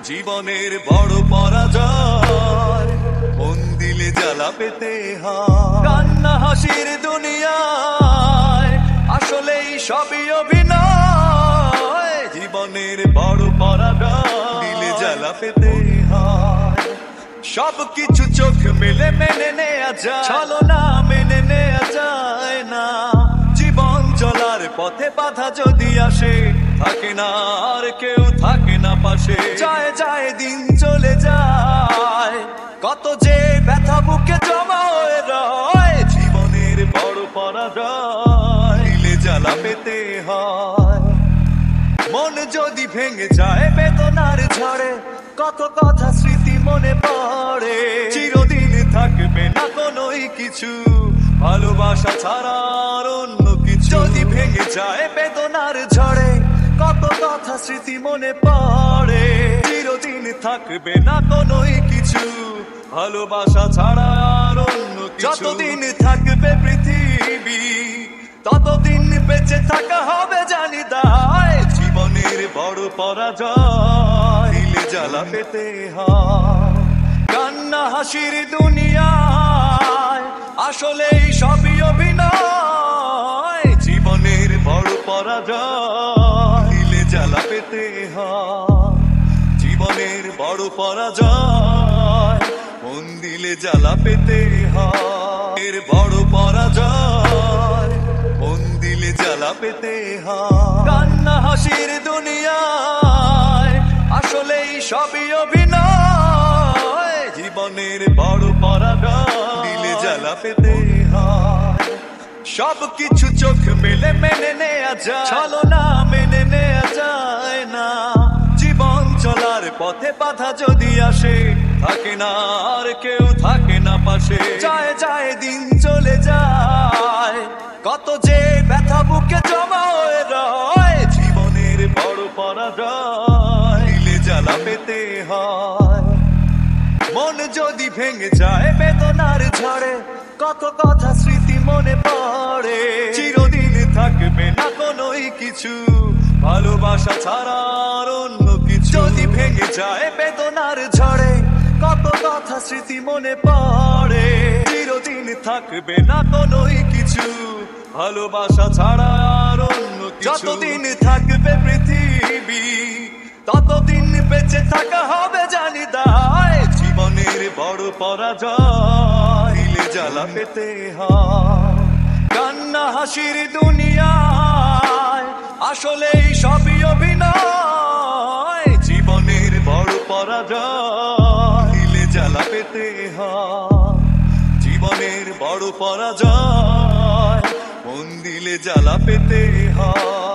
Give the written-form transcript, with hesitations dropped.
জীবনের বড় পরাজয়, মন দিলে জ্বালা পেতে হয়। কান্না হাসির দুনিয়ায় আসলেই সবই অভিনয়। জীবনের বড় পরাজয়, দিলে জ্বালা পেতে হয়। সবকিছু চোখ মেলে মেনে নেয়া যায়, ছলনা মেনে নেয়া যায় না। জীবন চলার পথে বাধা যদি আসে, থাকে না আর কেউ, থাকে না পাশে। যায় যায় দিন চলে যায়, কত যে ব্যথা বুকে জমা হয়ে রয়। জীবনের বড় পরাজয়, দিলে জ্বালা পেতে হয়। মন যদি ভেঙে যায় বেদনার ঝড়ে, কত কথা স্মৃতি মনে পড়ে। চিরদিন থাকবে না কোনোই কিছু, ভালোবাসা ছাড়া আর অন্য কিছু। যদি ভেঙে যায় বেদনার ঝড়ে, কত কথা স্মৃতি মনে পড়ে। চিরদিন থাকবে না কোনোই কিছু, ভালোবাসা ছাড়া আর অন্য কিছু। যতদিন থাকবে পৃথিবী, ততদিন বেঁচে থাকা হবে জানি দায়। জীবনের বড় পরাজয়, দিলে জ্বালা পেতে হয়। কান্না হাসির দুনিয়ায় আসলেই সবই অভিনয়। জীবনের বড় পরাজয়, দিলে জ্বালা পেতে হয়। জীবনের বড় পরাজয়, মন দিলে জ্বালা পেতে হয়। এর বড় পরাজয়, মন দিলে জ্বালা পেতে হয়। কান্না হাসির দুনিয়ায় আসলেই সবই অভিনয়। জীবনের বড় পরাজয়, দিলে জ্বালা পেতে হয়। সবকিছু চোখ মেলে মেনে নেয়া যায়, ছলনা মেনে নেয়া যায় না। জীবন চলার পথে বাধা যদি আসে, থাকে না আর কেউ, থাকে না পাশে। যায় যায় দিন চলে যায়, কত যে ব্যথা বুকে জমা হয়ে রয়। জীবনের বড় পরাজয়, দিলে জ্বালা পেতে হয়। মন যদি ভেঙে যায় বেদনার ঝড়ে, কত কথা স্মৃতি মনে পড়ে। চিরদিন থাকবে না কোনোই কিছু, ভালোবাসা ছাড়া আর অন্য কিছু। যদি ভেঙে যায় বেদনার ঝড়ে, কত কথা স্মৃতি মনে পড়ে। চিরদিন থাকবে না কোনোই কিছু, ভালোবাসা ছাড়া আর অন্য কিছু। যতদিন থাকবে পৃথিবী, ততদিন বেঁচে থাকা হবে জানি দায়। জীবনের বড় পরাজয়, দিলে জ্বালা পেতে হয়। কান্না হাসির দুনিয়ায় আসলেই সবই অভিনয়। জীবনের বড় পরাজয়, দিলে জ্বালা পেতে হয়। জীবনের বড় পরাজয়, মন দিলে জ্বালা পেতে হয়।